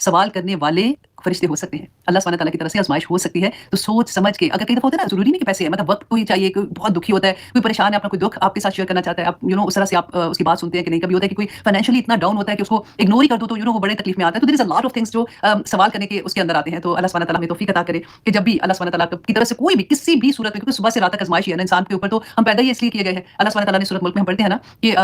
سوال کرنے والے فرشتے ہو سکتے ہیں، اللہ سبحانہ تعالیٰ کی طرف سے آزمائش ہو سکتی ہے، تو سوچ سمجھ کے اگر کئی دفعہ ہوتا ہے نا، ضروری نہیں کہ پیسے ہے، مطلب وقت کوئی چاہیے، کوئی بہت دکھی ہوتا ہے، کوئی پریشان ہے، اپنا کوئی دکھ آپ کے ساتھ شیئر کرنا چاہتا ہے، آپ اس طرح سے آپ اس کی بات سنتے ہیں کہ نہیں، کبھی ہوتا ہے کہ کوئی فائنینشلی اتنا ڈاؤن ہوتا ہے کہ اس کو اگنور ہی کر دو تو وہ بڑے تکلیف میں آتا ہے، تو دیر از اے لاٹ آف تھنگس جو سوال کرنے کے اس کے اندر آتے ہیں، تو اللہ سبحانہ تعالیٰ ہمیں توفیق عطا کرے کہ جب بھی اللہ سبحانہ تعالیٰ کی طرف سے کوئی بھی کسی بھی صورت میں، کیونکہ صبح سے رات تک آزمائش ہے نا انسان کے اوپر، تو ہم پیدا ہی اس لیے کیے گئے ہیں، اللہ سبحانہ تعالیٰ نے سورۃ ملک میں ہم پڑھتے ہیں نا کہ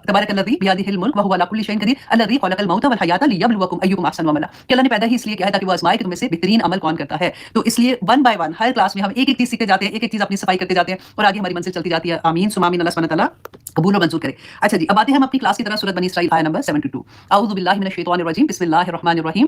تبارک الذی بیدہ الملک وہو علی کل شیء قدیر الذی خلق الموت والحیاۃ لیبلوکم ایکم احسن عملا، کہ اللہ نے پیدا ہی اس لیے کیا ہے تاکہ وہ آزمائے کہ تم میں سے بہترین عمل کون کرتا ہے، تو اس لیے one by one Hare class میں ہم ایک ایک چیز سیکھتے جاتے ہیں، ایک ایک چیز اپنی صفائی کرتے جاتے ہیں، اور آگے ہماری منزل چلتی جاتی ہے، آمین ثم آمین، اللہ سبحانہ تعالیٰ قبول و منظور کرے۔ اچھا جی، اب آتے ہیں ہم اپنی کلاس کی طرف، سورۃ بنی اسرائیل آیہ نمبر 72، اعوذ باللہ من الشیطان الرجیم، بسم اللہ الرحمن الرحیم۔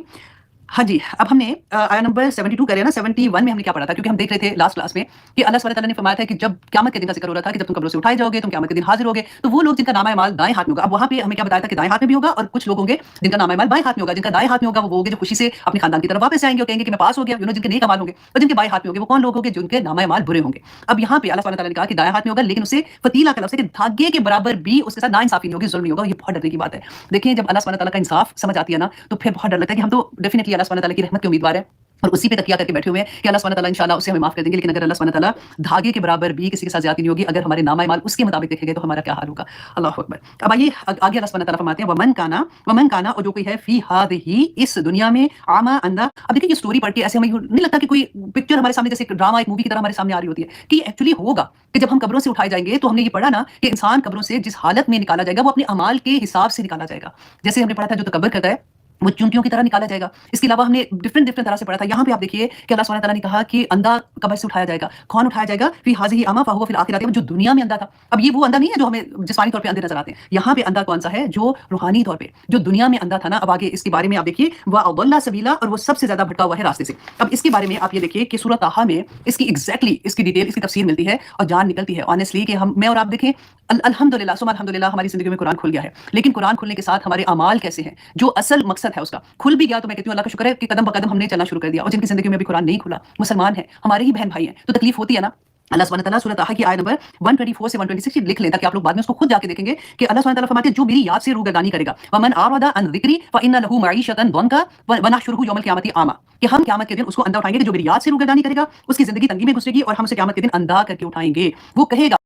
ہاں جی، اب ہم نے آیہ نمبر 72 کرے نا، 71 میں ہم نے کیا پڑھا تھا، کیونکہ ہم دیکھ رہے تھے لاسٹ کلاس میں کہ اللہ سبحانہ تعالیٰ نے فرمایا تھا کہ جب قیامت کے دن کا ذکر ہو رہا تھا کہ جب تم قبروں سے اٹھائے جاؤ گے، تم قیامت کے دن حاضر ہوگے، تو وہ لوگ جن کا نامہ اعمال دائیں ہاتھ میں ہوگا، اب وہاں پہ ہمیں کیا بتایا تھا کہ دائیں ہاتھ میں بھی ہوگا، اور کچھ لوگ ہوں گے جن کا نامہ اعمال بائیں ہاتھ میں ہوگا، جن کا دائیں ہاتھ میں ہوگا وہ ہوگے جو خوشی سے اپنے خاندان کی طرف واپس آئیں گے اور کہیں گے کہ میں پاس ہو گیا، جن کے نیک اعمال ہوں گے، اور جن کے بائیں ہاتھ میں ہوں گے وہ کون لوگ ہوں گے، جن کے نامہ اعمال برے ہوں گے۔ اب یہاں پہ اللہ سبحانہ تعالیٰ نے کہا کہ دائیں ہاتھ میں ہوگا، لیکن اسے فتیلہ کا لفظ ہے کہ دھاگے کے برابر بھی اس کے ساتھ ناانصافی نہیں ہوگی، ظلم نہیں ہوگا، یہ بہت ڈرنے کی بات ہے۔ دیکھیں جب اللہ سبحانہ تعالیٰ کا انصاف سمجھ آتی ہے نا، تو پھر بہت ڈر لگتا ہے کہ ہم تو ڈیفینیٹلی اللہ سبحانہ تعالیٰ کی رحمت کے امیدوار ہیں اور اسی پہ تکیہ کر کے بیٹھے ہوئے ہیں کہ اللہ سبحانہ تعالیٰ انشاءاللہ اسے ہمیں معاف کر دیں گے، لیکن اگر اللہ سبحانہ تعالیٰ دھاگے کے برابر بھی کسی کے ساتھ زیادتی نہیں ہوگی، اگر ہمارے نامہ اعمال اس کے مطابق دیکھیں گے تو ہمارا کیا حال ہوگا، اللہ اکبر۔ اب آئیے آگے اللہ سبحانہ تعالیٰ فرماتے ہیں ومن کانا اور جو کوئی ہے فی ہذہ اس دنیا میں اعمیٰ اندھا۔ اب دیکھیں یہ سٹوری پڑھ کے ایسے ہمیں نہیں لگتا کہ کوئی پکچر ہمارے سامنے جیسے ایک ڈرامہ، ایک مووی کی طرح ہمارے سامنے آ رہی ہوتی ہے، کہ ایکچولی ہوگا کہ جب ہم قبروں سے اٹھائے جائیں گے تو ہم نے یہ پڑھا نا کہ انسان قبروں سے جس حالت میں نکالا جائے گا وہ اپنے اعمال کے حساب سے نکالا جائے گا، جیسے ہم نے پڑھا تھا جو تکبر کرتا ہے وہ چونٹیوں کی طرح نکالا جائے گا۔ اس کے علاوہ ہم نے ڈفرنٹ طرح سے پڑھا تھا، یہاں پہ آپ دیکھیے کہ اللہ سبحانہ تعالیٰ نے کہا کہ اندھا قبر سے اٹھایا جائے گا، کون اٹھایا جائے گا، فی ہذہ اعمیٰ فہو فی الآخرۃ، جو دنیا میں اندھا تھا۔ اب یہ وہ اندھا نہیں ہے جو ہمیں جسمانی طور پہ اندھے نظر آتے ہیں، یہاں پہ اندھا کون سا ہے، جو روحانی طور پہ جو دنیا میں اندھا تھا نا، اب آگے اس کے بارے میں آپ دیکھیے وَأَضَلَّ سَبِيلًا، اور وہ سب سے زیادہ بھٹکا ہوا ہے راستے سے۔ اب اس کے بارے میں آپ یہ دیکھیے کہ سورۃ طٰہٰ میں اس کی ایگزیکٹلی اس کی ڈیٹیل، اس کی تفسیر ملتی ہے اور جان نکلتی ہے آنیسٹلی کہ میں اور آپ دیکھیں الحمدللہ ثم الحمدللہ ہماری زندگی میں قرآن کھل گیا ہے، لیکن قرآن کھلنے کے ساتھ ہمارے اعمال کیسے ہیں، جو اصل مقصد ہے اس کا کھل بھی گیا، تو میں کہتی ہوں اللہ کا شکر ہے کہ قدم بقدم ہم نے چلنا شروع کر دیا، اور جن کی زندگی میں بھی قرآن نہیں کھلا مسلمان ہیں، ہمارے ہی بہن بھائی ہیں، تو تکلیف ہوتی ہے نا۔ اللہ سبحانہ تعالیٰ سورۃ طٰہٰ کی آیہ نمبر 124 سے 126 لکھ لیں تاکہ آپ لوگ بعد میں اس کو خود جا کے دیکھیں گے کہ اللہ سبحانہ تعالیٰ فرماتے ہیں جو میری یاد سے روگردانی کرے گا، ومن اعرض عن ذکری فإن له معیشۃ ضنکا ونحشرہ یوم القیامۃ اعمیٰ، کہ ہم قیامت کے دن اس کو اندھا اٹھائیں گے کہ جو میری یاد سے روگردانی کرے گا اس کی زندگی تنگی میں گزرے گی، اور ہم اسے قیامت کے دن اندھا کر کے اٹھائیں گے، وہ کہے گا